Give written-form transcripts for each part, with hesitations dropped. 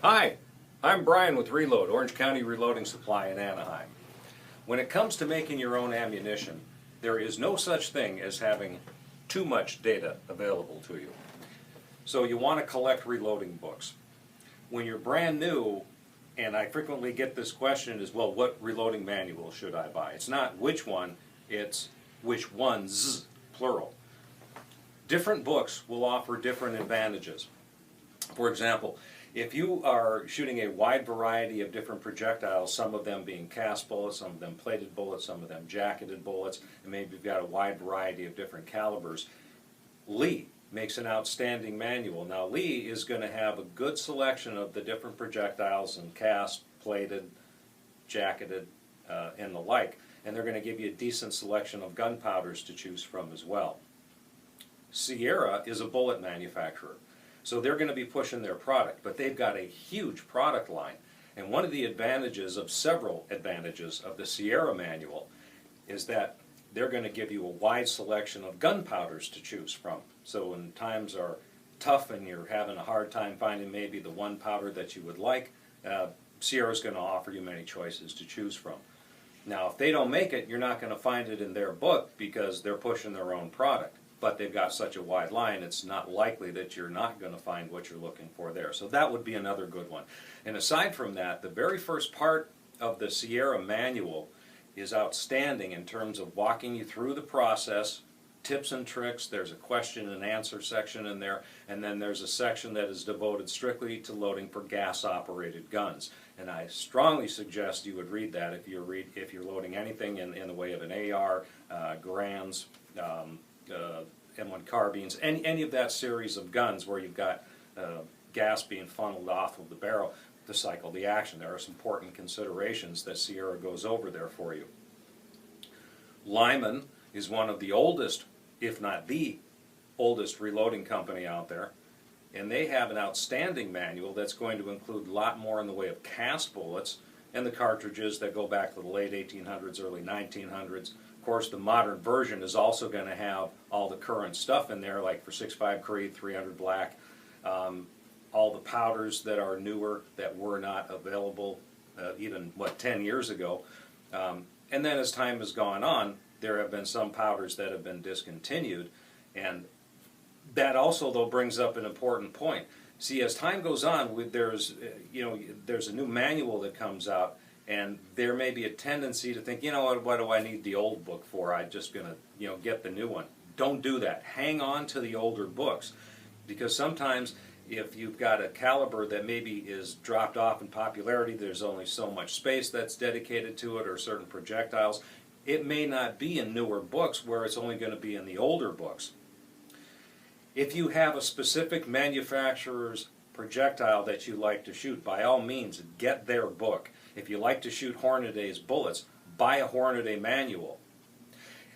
Hi, I'm Brian with Reload, Orange County Reloading Supply in Anaheim. When it comes to making your own ammunition, there is no such thing as having too much data available to you. So you want to collect reloading books. When you're brand new, and I frequently get this question is, well, what reloading manual should I buy? It's not which one, it's which ones, plural. Different books will offer different advantages. For example, if you are shooting a wide variety of different projectiles, some of them being cast bullets, some of them plated bullets, some of them jacketed bullets, and maybe you've got a wide variety of different calibers, Lee makes an outstanding manual. Now Lee is going to have a good selection of the different projectiles and cast, plated, jacketed, and the like, and they're going to give you a decent selection of gunpowders to choose from as well. Sierra is a bullet manufacturer. So they're going to be pushing their product, but they've got a huge product line. And one of the advantages of several advantages of the Sierra manual is that they're going to give you a wide selection of gunpowders to choose from. So when times are tough and you're having a hard time finding maybe the one powder that you would like, Sierra's going to offer you many choices to choose from. Now if they don't make it, you're not going to find it in their book because they're pushing their own product. But they've got such a wide line, it's not likely that you're not going to find what you're looking for there. So that would be another good one. And aside from that, the very first part of the Sierra manual is outstanding in terms of walking you through the process, tips and tricks. There's a question and answer section in there, and then there's a section that is devoted strictly to loading for gas-operated guns. And I strongly suggest you would read that if you're loading anything in the way of an AR, Grands, M1 carbines, any of that series of guns where you've got gas being funneled off of the barrel to cycle the action. There are some important considerations that Sierra goes over there for you. Lyman is one of the oldest, if not the oldest, reloading company out there, and they have an outstanding manual that's going to include a lot more in the way of cast bullets and the cartridges that go back to the late 1800s, early 1900s. Of course, the modern version is also going to have all the current stuff in there, like for 6.5 Creed, 300 Black, all the powders that are newer that were not available even, 10 years ago. And then as time has gone on, there have been some powders that have been discontinued, and that also, though, brings up an important point. See, as time goes on, there's a new manual that comes out, and there may be a tendency to think, you know what do I need the old book for? I'm just going to, get the new one. Don't do that. Hang on to the older books, because sometimes if you've got a caliber that maybe is dropped off in popularity, there's only so much space that's dedicated to it, or certain projectiles, it may not be in newer books where it's only going to be in the older books. If you have a specific manufacturer's projectile that you like to shoot, by all means, get their book. If you like to shoot Hornaday's bullets, buy a Hornaday manual.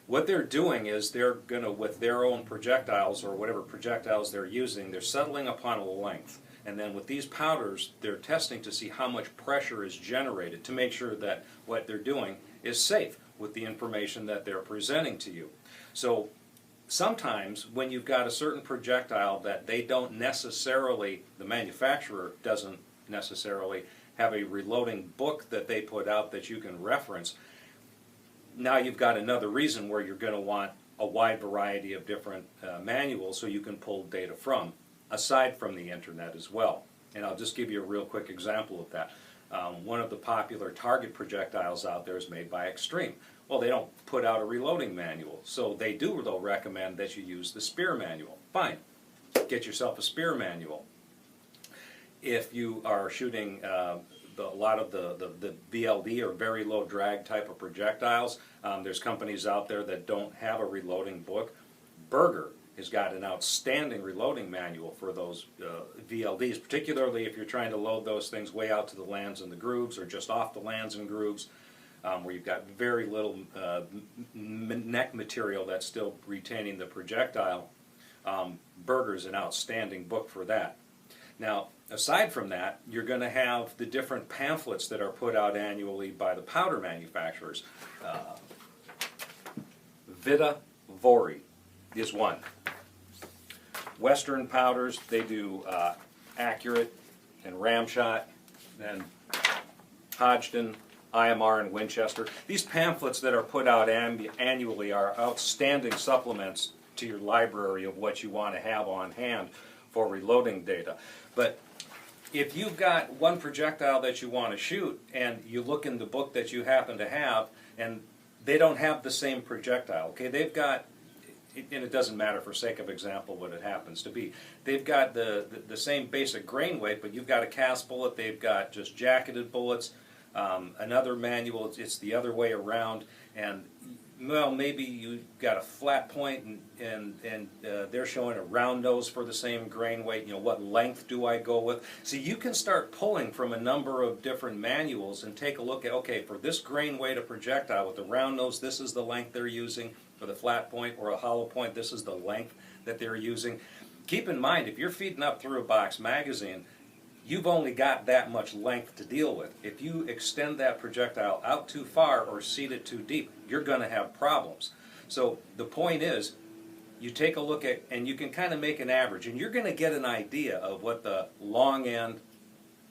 What they're doing is they're going to, with their own projectiles or whatever projectiles they're using, they're settling upon a length. And then with these powders, they're testing to see how much pressure is generated to make sure that what they're doing is safe with the information that they're presenting to you. So sometimes when you've got a certain projectile that they don't necessarily, the manufacturer doesn't necessarily have a reloading book that they put out that you can reference, now you've got another reason where you're going to want a wide variety of different manuals so you can pull data from, aside from the internet as well. And I'll just give you a real quick example of that. One of the popular target projectiles out there is made by Extreme. Well, they don't put out a reloading manual, so they do, though, recommend that you use the Spear manual. Fine, get yourself a Spear manual. If you are shooting a lot of the VLD or very low drag type of projectiles, there's companies out there that don't have a reloading book. Berger has got an outstanding reloading manual for those VLDs, particularly if you're trying to load those things way out to the lands and the grooves or just off the lands and grooves, where you've got very little neck material that's still retaining the projectile. Berger's an outstanding book for that. Now, aside from that, you're going to have the different pamphlets that are put out annually by the powder manufacturers. Vita Vori is one. Western powders, they do accurate, and Ramshot and Hodgdon, IMR, and Winchester. These pamphlets that are put out annually are outstanding supplements to your library of what you want to have on hand for reloading data. But if you've got one projectile that you want to shoot and you look in the book that you happen to have and they don't have the same projectile, okay, they've got, and it doesn't matter for sake of example what it happens to be, they've got the same basic grain weight, but you've got a cast bullet, they've got just jacketed bullets, another manual, it's the other way around, and well, maybe you got a flat point and they're showing a round nose for the same grain weight. You know, what length do I go with? See, you can start pulling from a number of different manuals and take a look at, okay, for this grain weight of projectile with the round nose, this is the length they're using. For the flat point or a hollow point, this is the length that they're using. Keep in mind, if you're feeding up through a box magazine, you've only got that much length to deal with. If you extend that projectile out too far or seat it too deep, you're going to have problems. So the point is, you take a look at, and you can kind of make an average, and you're going to get an idea of what the long end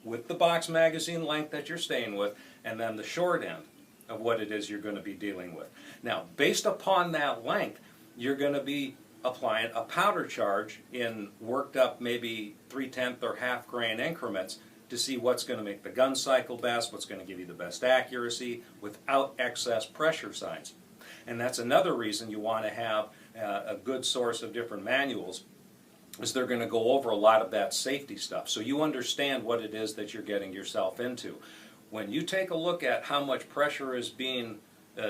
with the box magazine length that you're staying with, and then the short end of what it is you're going to be dealing with. Now, based upon that length, you're going to be applying a powder charge in worked up maybe 3/10 or half grain increments to see what's going to make the gun cycle best, what's going to give you the best accuracy without excess pressure signs. And that's another reason you want to have a good source of different manuals, is they're going to go over a lot of that safety stuff so you understand what it is that you're getting yourself into. When you take a look at how much pressure is being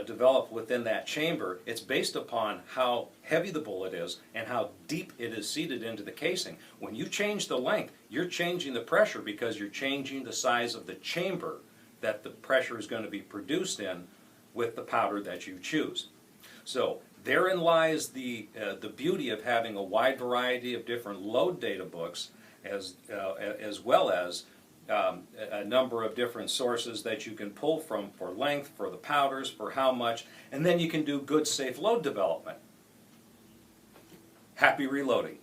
developed within that chamber, it's based upon how heavy the bullet is and how deep it is seated into the casing. When you change the length, you're changing the pressure because you're changing the size of the chamber that the pressure is going to be produced in with the powder that you choose. So therein lies the beauty of having a wide variety of different load data books as well as a number of different sources that you can pull from for length, for the powders, for how much, and then you can do good safe load development. Happy reloading.